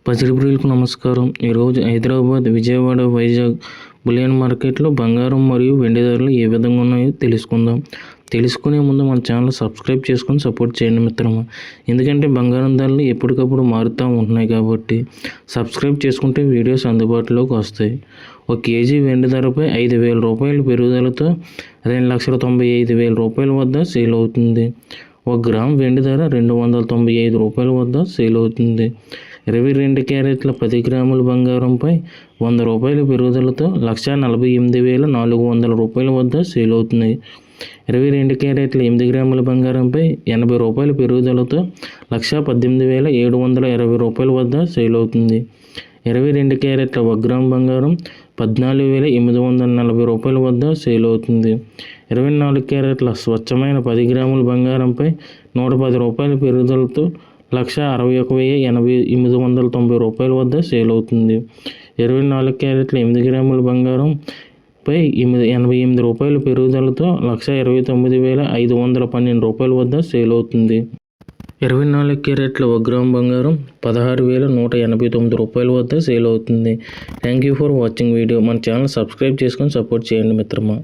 పసిడిప్రియులకు నమస్కారం. ఈరోజు హైదరాబాద్, విజయవాడ, వైజాగ్ బులియన్ మార్కెట్లో బంగారం మరియు వెండి ధరలు ఏ విధంగా ఉన్నాయో తెలుసుకుందాం. తెలుసుకునే ముందు మన ఛానల్ సబ్స్క్రైబ్ చేసుకొని సపోర్ట్ చేయండి మిత్రమా. ఎందుకంటే బంగారం ధరలు ఎప్పటికప్పుడు మారుతూ ఉంటున్నాయి కాబట్టి సబ్స్క్రైబ్ చేసుకుంటే వీడియోస్ అందుబాటులోకి వస్తాయి. ఒక కేజీ వెండి ధరపై 5,000 రూపాయల పెరుగుదలతో 2,95,000 రూపాయల వద్ద సేల్ అవుతుంది. 1 గ్రామ్ వెండి ధర 295 రూపాయల వద్ద సేల్ అవుతుంది. 22 క్యారెట్ల 10 గ్రాముల బంగారంపై 100 రూపాయల పెరుగుదలతో 1,48,400 రూపాయల వద్ద సేల్ అవుతుంది. 22 క్యారెట్ల 8 గ్రాముల బంగారంపై 80 రూపాయల పెరుగుదలతో 1,18,720 రూపాయల వద్ద సేల్ అవుతుంది. 22 క్యారెట్ల 1 గ్రామ్ బంగారం 14,840 రూపాయల వద్ద సేల్ అవుతుంది. 24 క్యారెట్ల స్వచ్ఛమైన 10 గ్రాముల బంగారంపై 110 రూపాయల పెరుగుదలతో 1,61,890 రూపాయల వద్ద సేల్ అవుతుంది. 24 క్యారెట్ల 8 గ్రాముల బంగారం పై 88 రూపాయల పెరుగుదలతో 1,29,512 రూపాయల వద్ద సేల్ అవుతుంది. 24 క్యారెట్ల 1 గ్రామ్ బంగారం 16,189 రూపాయల వద్ద సేల్ అవుతుంది. Thank you for watching video. మన ఛానల్ సబ్స్క్రైబ్ చేసుకొని సపోర్ట్ చేయండి మిత్రమా.